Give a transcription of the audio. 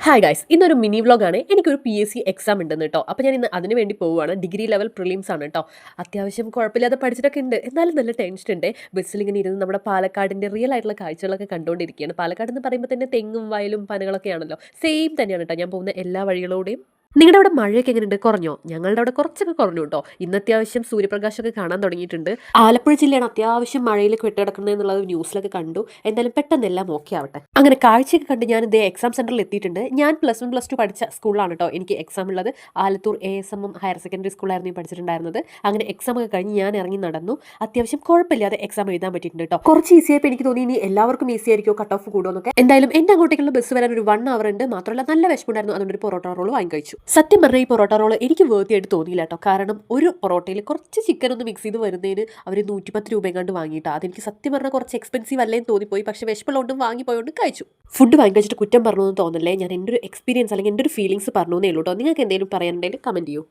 Hi guys ഇന്നൊരു mini വ്ലോഗാണ്. എനിക്കൊരു PSC exam ഉണ്ടെന്ന് കേട്ടോ. അപ്പോൾ ഞാൻ ഇന്ന് അതിന് വേണ്ടി പോവുകയാണ്. ഡിഗ്രി ലെവൽ പ്രിലിംസ് ആണ് കേട്ടോ. അത്യാവശ്യം കുഴപ്പമില്ലാതെ പഠിച്ചിട്ടൊക്കെ ഉണ്ട്. എന്നാലും നല്ല ടെൻഷൻ ഉണ്ട്. ബസ്സിൽ ഇങ്ങനെ ഇരുന്ന് നമ്മുടെ പാലക്കാടിൻ്റെ റിയൽ ആയിട്ടുള്ള കാഴ്ചകളൊക്കെ കണ്ടുകൊണ്ടിരിക്കുകയാണ്. പാലക്കാട് എന്ന് പറയുമ്പോൾ തന്നെ തെങ്ങും വയലും പനകളൊക്കെ ആണല്ലോ. സെയിം തന്നെയാണ് കേട്ടോ ഞാൻ പോകുന്ന എല്ലാ വഴികളോടെയും. നിങ്ങളുടെ അവിടെ മഴയൊക്കെ എങ്ങനെയുണ്ട്? കുറഞ്ഞോ? ഞങ്ങളുടെ അവിടെ കുറച്ചൊക്കെ കുറഞ്ഞു കേട്ടോ. ഇന്ന് അത്യാവശ്യം സൂര്യപ്രകാശമൊക്കെ കാണാൻ തുടങ്ങിയിട്ടുണ്ട്. ആലപ്പുഴ ജില്ലയാണ് അത്യാവശ്യം മഴയിലേക്ക് വിട്ടുകിടക്കുന്നത് എന്നുള്ളത് ന്യൂസിലൊക്കെ കണ്ടു. എന്തായാലും പെട്ടെന്ന് എല്ലാം ഓക്കെ ആവട്ടെ. അങ്ങനെ കാഴ്ചയൊക്കെ കണ്ട് ഞാൻ ഇതേ എക്സാം സെന്ററിൽ എത്തിയിട്ടുണ്ട്. ഞാൻ +1 +2 പഠിച്ച സ്കൂളിലാണ് കേട്ടോ എനിക്ക് എക്സാം ഉള്ളത്. ആലത്തൂർ ASM ഹയർ സെക്കൻഡറി സ്കൂളായിരുന്നു ഞാൻ പഠിച്ചിട്ടുണ്ടായിരുന്നത്. അങ്ങനെ എക്സാം ഒക്കെ കഴിഞ്ഞ് ഞാൻ ഇറങ്ങി നടന്നു. അത്യാവശ്യം കുഴപ്പമില്ലാതെ എക്സാം എഴുതാൻ പറ്റിയിട്ടുണ്ട് കേട്ടോ. കുറച്ച് ഈസി ആയപ്പോൾ എനിക്ക് തോന്നി ഇനി എല്ലാവർക്കും ഈസി ആയിരിക്കും, കട്ട് ഓഫ് കൂടുമെന്നൊക്കെ. എന്തായാലും എൻ്റെ അങ്ങോട്ടേക്കുള്ള ബസ് വരാൻ ഒരു 1 അവർ ഉണ്ട്. മാത്രമല്ല നല്ല വിശപ്പുണ്ടായിരുന്നു. അതുകൊണ്ട് ഒരു പൊറോട്ട റോൾ വാങ്ങി കഴിച്ചു. സത്യം പറഞ്ഞാൽ ഈ പൊറോട്ട റോൾ എനിക്ക് വേർത്തിയായിട്ട് തോന്നിയില്ല കേട്ടോ. കാരണം ഒരു പൊറോട്ടയിൽ കുറച്ച് ചിക്കൻ ഒന്ന് മിക്സ് ചെയ്ത് വരുന്നതിന് അവർ 110 രൂപ എങ്ങാണ്ട് വാങ്ങിയിട്ടോ. അതെനിക്ക് സത്യം പറഞ്ഞാൽ കുറച്ച് എക്സ്പെൻസീവ് അല്ലേന്ന് തോന്നിപ്പോയി. പക്ഷേ വിശപ്പുള്ളതുകൊണ്ടും വാങ്ങിപ്പോയോണ്ട് കഴിച്ചു. ഫുഡ് വാങ്ങി കഴിച്ചിട്ട് കുറ്റം പറഞ്ഞു എന്ന് തോന്നല്ലേ. ഞാൻ എൻ്റെ ഒരു എക്സ്പീരിയൻസ് അല്ലെങ്കിൽ എൻ്റെ ഒരു ഫീലിംഗ്സ് പറഞ്ഞു എന്നേ ഉള്ളൂ കേട്ടോ. നിങ്ങൾക്ക് എന്തെങ്കിലും പറയാനുണ്ടെങ്കിൽ കമൻറ്റ് ചെയ്യൂ.